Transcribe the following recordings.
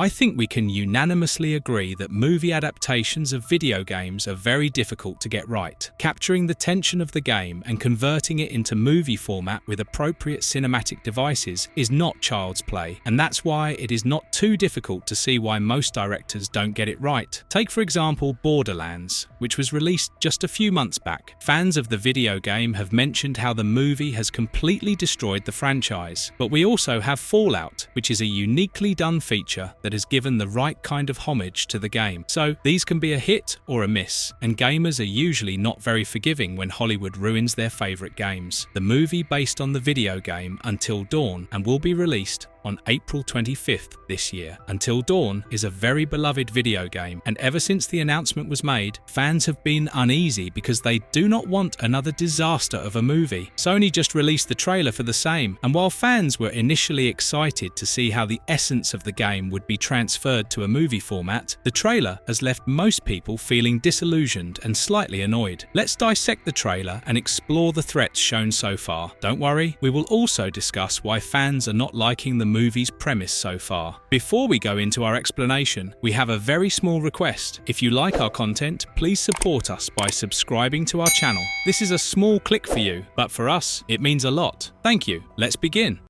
I think we can unanimously agree that movie adaptations of video games are very difficult to get right. Capturing the tension of the game and converting it into movie format with appropriate cinematic devices is not child's play, and that's why it is not too difficult to see why most directors don't get it right. Take for example Borderlands, which was released just a few months back. Fans of the video game have mentioned how the movie has completely destroyed the franchise, but we also have Fallout, which is a uniquely done feature that has given the right kind of homage to the game. So these can be a hit or a miss, and gamers are usually not very forgiving when Hollywood ruins their favorite games. The movie based on the video game Until Dawn and will be released on April 25th this year. Until Dawn is a very beloved video game, and ever since the announcement was made, fans have been uneasy because they do not want another disaster of a movie. Sony just released the trailer for the same, and while fans were initially excited to see how the essence of the game would be transferred to a movie format, the trailer has left most people feeling disillusioned and slightly annoyed. Let's dissect the trailer and explore the threats shown so far. Don't worry, we will also discuss why fans are not liking the movie's premise so far. Before we go into our explanation, we have a very small request. If you like our content, please support us by subscribing to our channel. This is a small click for you, but for us, it means a lot. Thank you. Let's begin.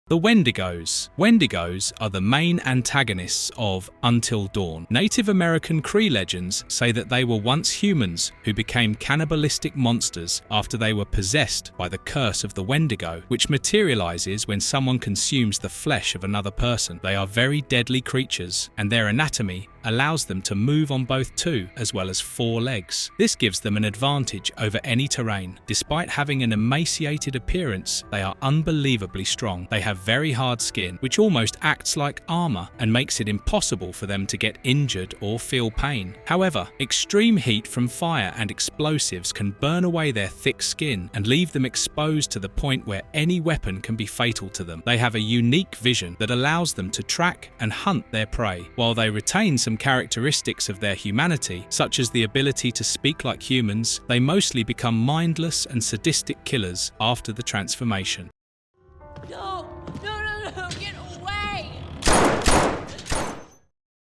The Wendigos. Wendigos are the main antagonists of Until Dawn. Native American Cree legends say that they were once humans who became cannibalistic monsters after they were possessed by the curse of the Wendigo, which materializes when someone consumes the flesh of another person. They are very deadly creatures, and their anatomy allows them to move on both 2 as well as 4 legs. This gives them an advantage over any terrain. Despite having an emaciated appearance, they are unbelievably strong. They have very hard skin, which almost acts like armor and makes it impossible for them to get injured or feel pain. However, extreme heat from fire and explosives can burn away their thick skin and leave them exposed to the point where any weapon can be fatal to them. They have a unique vision that allows them to track and hunt their prey. While they retain some characteristics of their humanity, such as the ability to speak like humans, they mostly become mindless and sadistic killers after the transformation. No, get away!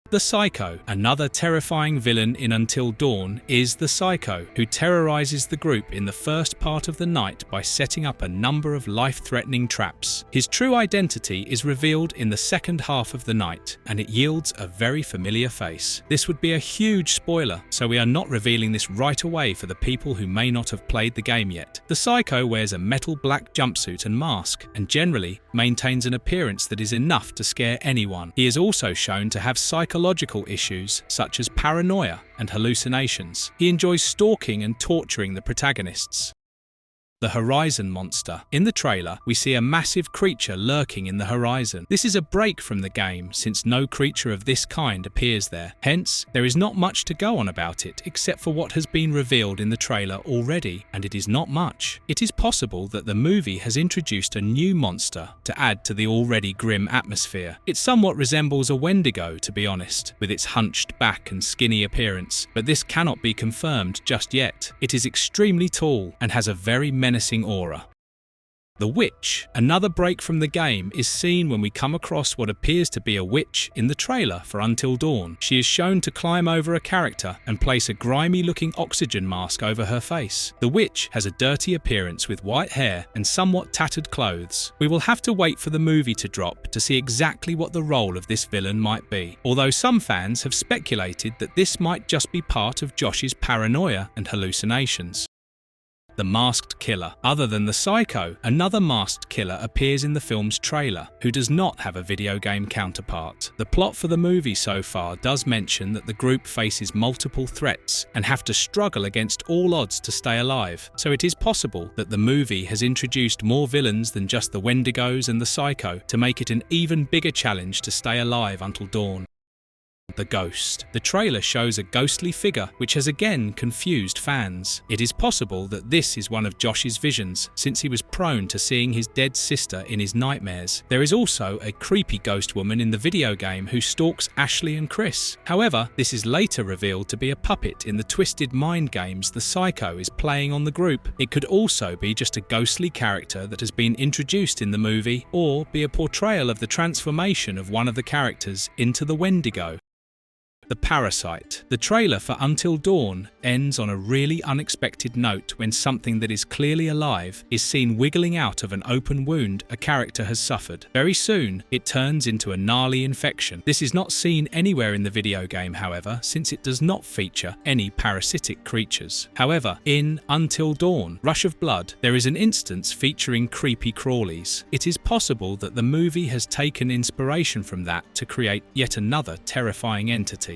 The Psycho. Another terrifying villain in Until Dawn is the Psycho, who terrorizes the group in the first part of the night by setting up a number of life-threatening traps. His true identity is revealed in the second half of the night, and it yields a very familiar face. This would be a huge spoiler, so we are not revealing this right away for the people who may not have played the game yet. The Psycho wears a metal black jumpsuit and mask, and generally maintains an appearance that is enough to scare anyone. He is also shown to have psychological issues such as paranoia and hallucinations. He enjoys stalking and torturing the protagonists. The Horizon Monster. In the trailer, we see a massive creature lurking in the horizon. This is a break from the game since no creature of this kind appears there. Hence, there is not much to go on about it except for what has been revealed in the trailer already, and it is not much. It is possible that the movie has introduced a new monster to add to the already grim atmosphere. It somewhat resembles a Wendigo, to be honest, with its hunched back and skinny appearance, but this cannot be confirmed just yet. It is extremely tall and has a very menacing aura. The Witch. Another break from the game is seen when we come across what appears to be a witch in the trailer for Until Dawn. She is shown to climb over a character and place a grimy-looking oxygen mask over her face. The witch has a dirty appearance with white hair and somewhat tattered clothes. We will have to wait for the movie to drop to see exactly what the role of this villain might be, although some fans have speculated that this might just be part of Josh's paranoia and hallucinations. The Masked Killer. Other than the Psycho, another masked killer appears in the film's trailer, who does not have a video game counterpart. The plot for the movie so far does mention that the group faces multiple threats and have to struggle against all odds to stay alive, so it is possible that the movie has introduced more villains than just the Wendigos and the Psycho to make it an even bigger challenge to stay alive until dawn. The ghost. The trailer shows a ghostly figure which has again confused fans. It is possible that this is one of Josh's visions, since he was prone to seeing his dead sister in his nightmares. There is also a creepy ghost woman in the video game who stalks Ashley and Chris. However, this is later revealed to be a puppet in the twisted mind games the Psycho is playing on the group. It could also be just a ghostly character that has been introduced in the movie, or be a portrayal of the transformation of one of the characters into the Wendigo. The Parasite. The trailer for Until Dawn ends on a really unexpected note when something that is clearly alive is seen wiggling out of an open wound a character has suffered. Very soon, it turns into a gnarly infection. This is not seen anywhere in the video game, however, since it does not feature any parasitic creatures. However, in Until Dawn, Rush of Blood, there is an instance featuring creepy crawlies. It is possible that the movie has taken inspiration from that to create yet another terrifying entity.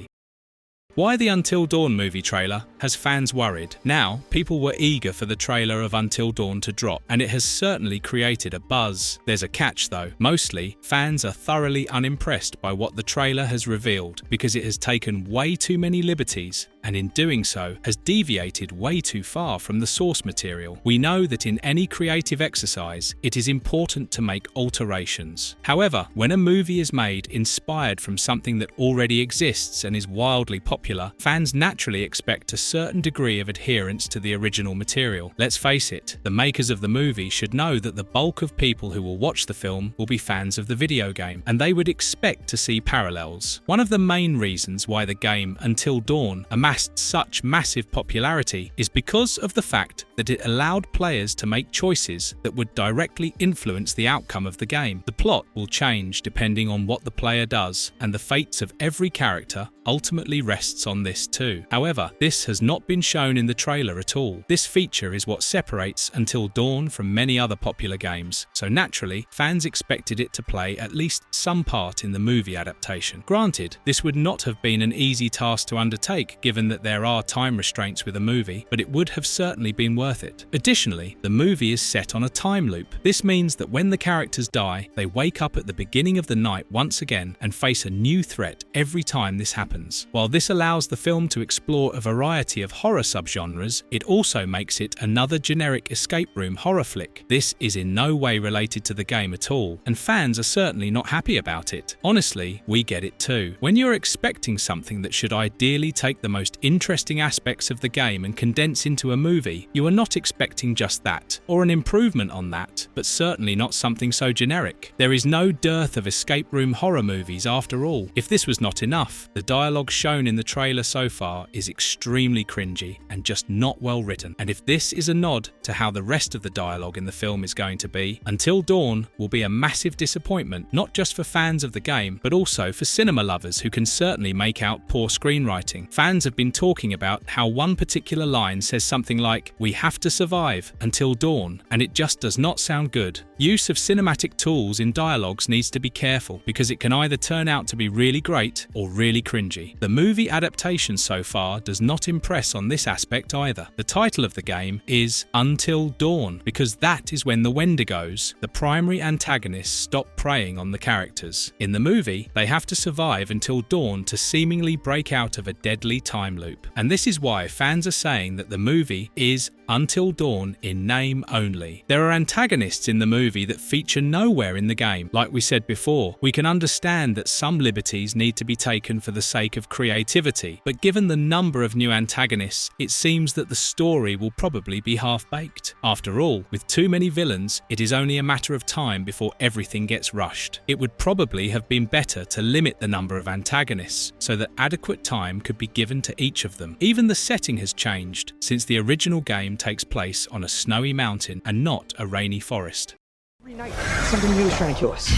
Why the Until Dawn movie trailer has fans worried? Now, people were eager for the trailer of Until Dawn to drop, and it has certainly created a buzz. There's a catch though. Mostly, fans are thoroughly unimpressed by what the trailer has revealed because it has taken way too many liberties, and in doing so, has deviated way too far from the source material. We know that in any creative exercise, it is important to make alterations. However, when a movie is made inspired from something that already exists and is wildly popular, fans naturally expect a certain degree of adherence to the original material. Let's face it, the makers of the movie should know that the bulk of people who will watch the film will be fans of the video game, and they would expect to see parallels. One of the main reasons why the game Until Dawn amassed such massive popularity is because of the fact that it allowed players to make choices that would directly influence the outcome of the game. The plot will change depending on what the player does, and the fates of every character ultimately rests on this too. However, this has not been shown in the trailer at all. This feature is what separates Until Dawn from many other popular games, so naturally, fans expected it to play at least some part in the movie adaptation. Granted, this would not have been an easy task to undertake given that there are time restraints with a movie, but it would have certainly been worth it. Additionally, the movie is set on a time loop. This means that when the characters die, they wake up at the beginning of the night once again and face a new threat every time this happens. While this allows the film to explore a variety of horror subgenres, it also makes it another generic escape room horror flick. This is in no way related to the game at all, and fans are certainly not happy about it. Honestly, we get it too. When you're expecting something that should ideally take the most interesting aspects of the game and condense into a movie, you are not expecting just that, or an improvement on that, but certainly not something so generic. There is no dearth of escape room horror movies after all. If this was not enough, the dialogue shown in the trailer so far is extremely cringy and just not well written. And if this is a nod to how the rest of the dialogue in the film is going to be, Until Dawn will be a massive disappointment, not just for fans of the game, but also for cinema lovers who can certainly make out poor screenwriting. Fans have been talking about how one particular line says something like, "We have to survive until dawn," and it just does not sound good. Use of cinematic tools in dialogues needs to be careful because it can either turn out to be really great or really cringy. The movie adaptation so far does not impress on this aspect either. The title of the game is Until Dawn because that is when the Wendigos, the primary antagonists, stop preying on the characters. In the movie, they have to survive until dawn to seemingly break out of a deadly time loop. And this is why fans are saying that the movie is Until Dawn in name only. There are antagonists in the movie that feature nowhere in the game. Like we said before, we can understand that some liberties need to be taken for the sake of creativity, but given the number of new antagonists, it seems that the story will probably be half-baked. After all, with too many villains, it is only a matter of time before everything gets rushed. It would probably have been better to limit the number of antagonists so that adequate time could be given to each of them. Even the setting has changed, since the original game takes place on a snowy mountain and not a rainy forest. Every night, something new is trying to kill us.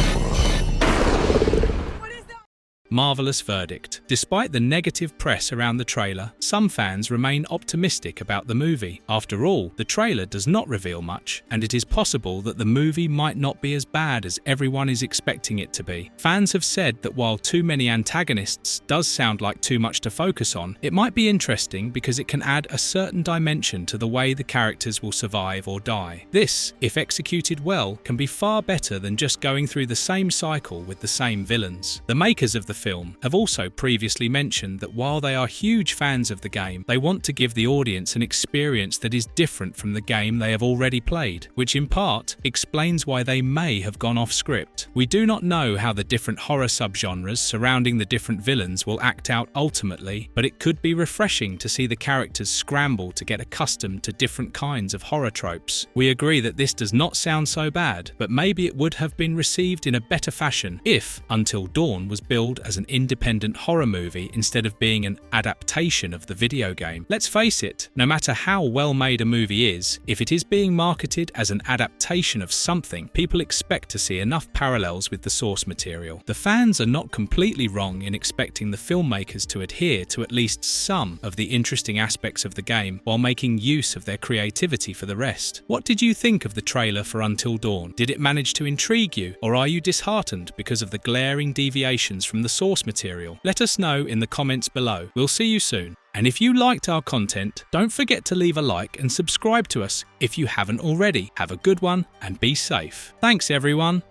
Marvelous verdict. Despite the negative press around the trailer, some fans remain optimistic about the movie. After all, the trailer does not reveal much, and it is possible that the movie might not be as bad as everyone is expecting it to be. Fans have said that while too many antagonists does sound like too much to focus on, it might be interesting because it can add a certain dimension to the way the characters will survive or die. This, if executed well, can be far better than just going through the same cycle with the same villains. The makers of the film, have also previously mentioned that while they are huge fans of the game, they want to give the audience an experience that is different from the game they have already played, which in part explains why they may have gone off script. We do not know how the different horror subgenres surrounding the different villains will act out ultimately, but it could be refreshing to see the characters scramble to get accustomed to different kinds of horror tropes. We agree that this does not sound so bad, but maybe it would have been received in a better fashion if Until Dawn was billed as an independent horror movie instead of being an adaptation of the video game. Let's face it, no matter how well made a movie is, if it is being marketed as an adaptation of something, people expect to see enough parallels with the source material. The fans are not completely wrong in expecting the filmmakers to adhere to at least some of the interesting aspects of the game while making use of their creativity for the rest. What did you think of the trailer for Until Dawn? Did it manage to intrigue you, or are you disheartened because of the glaring deviations from the source material? Let us know in the comments below. We'll see you soon. And if you liked our content, don't forget to leave a like and subscribe to us if you haven't already. Have a good one and be safe. Thanks everyone.